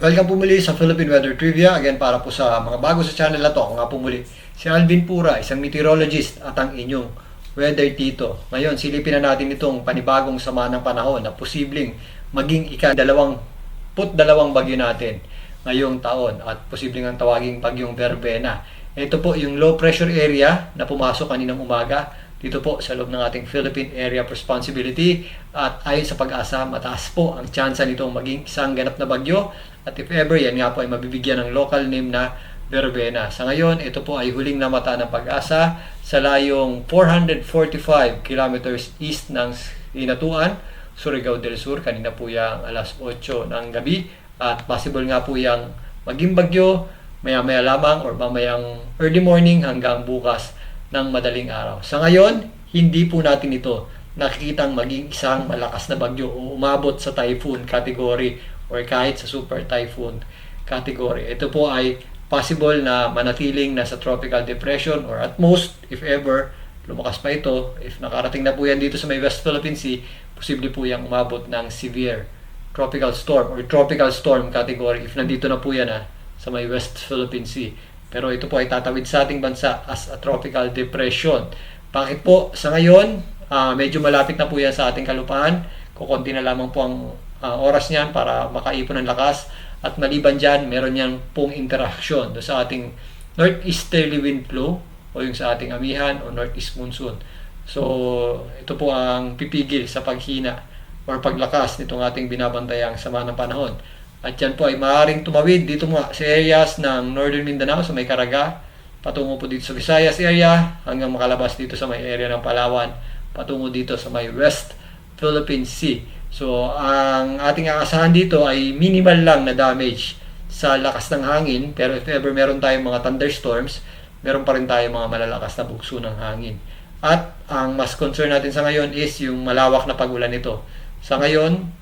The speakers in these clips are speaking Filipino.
Welcome po muli sa Philippine Weather Trivia. Again, para po sa mga bago sa channel na to, ako nga po muli si Alvin Pura, isang meteorologist at ang inyong weather tito. Ngayon, silipin na natin itong panibagong sama ng panahon na posibleng maging ika-22 bagyo natin ngayong taon at posibleng ang tawaging bagyong Verbena. Ito po yung low pressure area na pumasok kaninang umaga dito po sa loob ng ating Philippine Area of Responsibility, at ayon sa Pag-asa, mataas po ang tsansa nitong maging isang ganap na bagyo, at if ever, yan nga po ay mabibigyan ng local name na Verbena. Sa ngayon, ito po ay huling namata ng Pag-asa sa layong 445 kilometers east ng Hinatuan, Surigao del Sur. Kanina po yung alas 8 ng gabi, at possible nga po yung maging bagyo maya-maya lamang or mamayang early morning hanggang bukas ng madaling araw. Sa ngayon, hindi po natin ito nakikitang maging isang malakas na bagyo o umabot sa typhoon category or kahit sa super typhoon category. Ito po ay possible na manatiling nasa tropical depression, or at most, if ever, lumakas pa ito, if nakarating na po yan dito sa may West Philippine Sea, posible po yung umabot ng severe tropical storm or tropical storm category if nandito na po yan sa may West Philippine Sea. Pero ito po ay tatawid sa ating bansa as a tropical depression. Bakit po? Sa ngayon, medyo malapit na po yan sa ating kalupaan. Kukunti na lamang po ang oras niyan para makaipon ng lakas. At maliban dyan, meron yan pong interaction sa ating northeasterly wind flow o yung sa ating amihan o northeast monsoon. So, ito po ang pipigil sa paghina or paglakas nitong ating binabantayang sama ng panahon. At yan po ay maaaring tumawid dito mga sa areas ng Northern Mindanao sa may Caraga, patungo po dito sa Visayas area, hanggang makalabas dito sa may area ng Palawan, patungo dito sa may West Philippine Sea. So, ang ating aasahan dito ay minimal lang na damage sa lakas ng hangin, pero if ever meron tayong mga thunderstorms, meron pa rin tayong mga malalakas na bugso ng hangin. At ang mas concern natin sa ngayon is yung malawak na pag-ulan nito. Sa ngayon,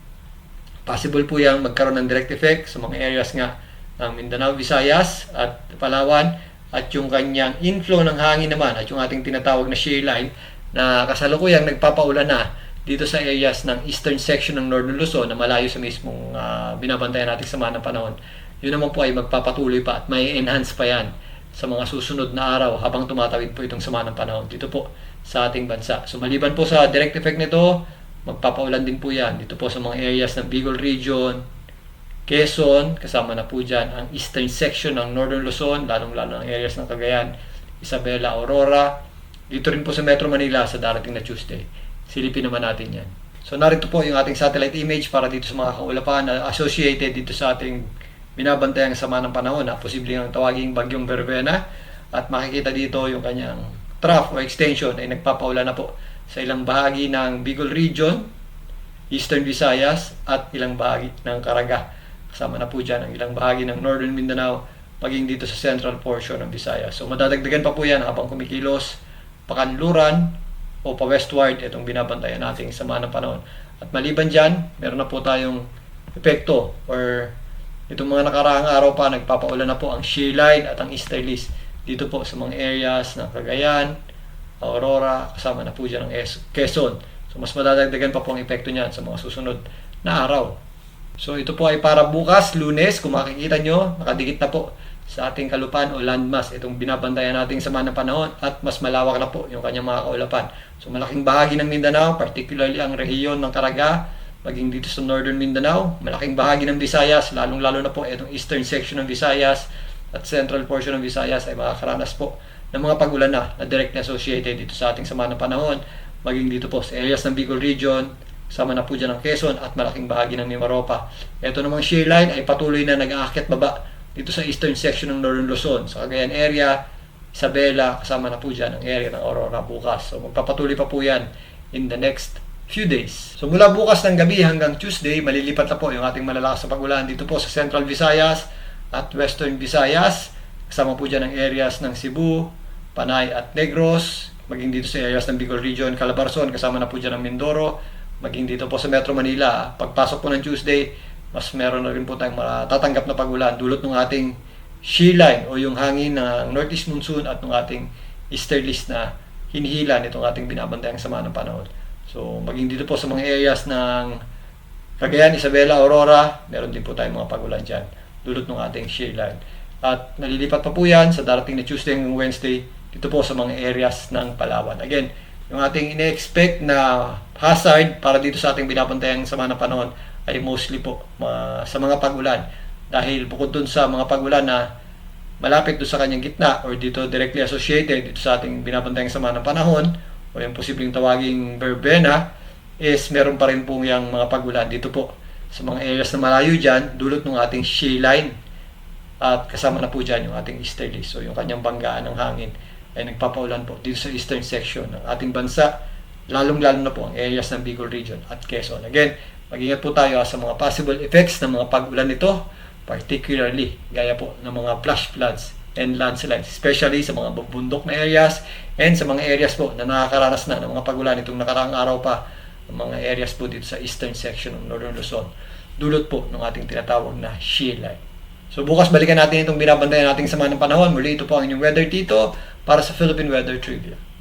possible po yung magkaroon ng direct effect sa mga areas nga ng Mindanao, Visayas at Palawan, at yung kanyang inflow ng hangin naman at yung ating tinatawag na shear line na kasalukuyang nagpapaulan na dito sa areas ng eastern section ng Northern Luzon na malayo sa mismong binabantayan natin sama ng panahon. Yun naman po ay magpapatuloy pa at may enhance pa yan sa mga susunod na araw habang tumatawid po itong sama ng panahon dito po sa ating bansa. So maliban po sa direct effect nito, magpapaulan din po yan dito po sa mga areas ng Bicol Region, Quezon, kasama na po dyan ang eastern section ng Northern Luzon, lalong-lalo ang areas ng Cagayan, Isabela, Aurora, dito rin po sa Metro Manila sa darating na Tuesday. Silipin naman natin yan. So narito po yung ating satellite image para dito sa mga kaulapan na associated dito sa ating binabantayang sama ng panahon na posibleng ang tawaging bagyong Verbena, at makikita dito yung kanyang trough o extension ay nagpapaulan na po sa ilang bahagi ng Bicol Region, Eastern Visayas, at ilang bahagi ng Caraga. Kasama na po dyan ang ilang bahagi ng Northern Mindanao, maging dito sa central portion ng Visayas. So madadagdagan pa po yan habang kumikilos pakanluran o pa-westward itong binabantayan nating sama ng panahon. At maliban dyan, meron na po tayong epekto or itong mga nakaraang araw pa, nagpapaulan na po ang shear line at ang easterlies dito po sa mga areas ng Cagayan, Aurora, kasama na po dyan ang Quezon. So mas madadagdagan pa po ang epekto niyan sa mga susunod na araw. So ito po ay para bukas, Lunes, kung makikita nyo, nakadikit na po sa ating kalupaan o landmass itong binabantayan nating sama ng panahon, at mas malawak na po yung kanyang mga kaulapan. So malaking bahagi ng Mindanao, particularly ang rehiyon ng Caraga, maging dito sa Northern Mindanao, malaking bahagi ng Visayas, lalong-lalo na po itong eastern section ng Visayas at central portion ng Visayas ay makakaranas po ng mga pag-ulan na directly associated dito sa ating sama ng panahon, maging dito po sa areas ng Bicol Region, sama na po dyan ng Quezon at malaking bahagi ng Mimaropa. Ito namang shear line ay patuloy na nag-aakyat baba dito sa eastern section ng Northern Luzon, sa Cagayan area, Isabela, kasama na po dyan ang area ng Aurora bukas. So magpapatuloy pa po yan in the next few days. So mula bukas ng gabi hanggang Tuesday, malilipat na po yung ating malalakas na pag-ulan dito po sa Central Visayas at Western Visayas, kasama po dyan ang areas ng Cebu, Panay at Negros, maging dito sa areas ng Bicol Region, Calabarzon, kasama na po dyan ang Mindoro, maging dito po sa Metro Manila. Pagpasok po ng Tuesday, mas meron na rin po tayong matatanggap na pag-ulan dulot ng ating shear line o yung hangin ng northeast monsoon at ng ating easterlies na hinihila nitong ating binabantayang sama ng panahon. So maging dito po sa mga areas ng Cagayan, Isabela, Aurora, meron din po tayong mga pag-ulan dyan. dulot ng ating shear line. At nalilipat pa po yan sa darating na Tuesday hanggang Wednesday dito po sa mga areas ng Palawan. Again, yung ating ine-expect na hazard para dito sa ating binabantayang sama ng panahon ay mostly po sa mga pag-ulan. Dahil bukod dun sa mga pag-ulan na malapit doon sa kanyang gitna or dito directly associated dito sa ating binabantayang sama ng panahon o yung posibleng tawaging verbena, is meron pa rin po yung mga pag-ulan dito po sa mga areas na malayo dyan, dulot ng ating shear line. At kasama na po dyan yung ating easterly. So yung kanyang banggaan ng hangin ay nagpapaulan po dito sa eastern section ng ating bansa, lalong-lalo na po ang areas ng Bicol region at Quezon. Again, mag-ingat po tayo sa mga possible effects ng mga pag-ulan nito, particularly gaya po ng mga flash floods and landslides, especially sa mga bundok na areas and sa mga areas po na nakakaranas na ng mga pag-ulan itong nakaraang araw pa, ng mga areas po dito sa eastern section ng Northern Luzon, dulot po ng ating tinatawag na shear line. So bukas balikan natin itong binabantayan nating sama ng panahon. Muli ito po ang inyong Weather Tito para sa Philippine Weather Trivia.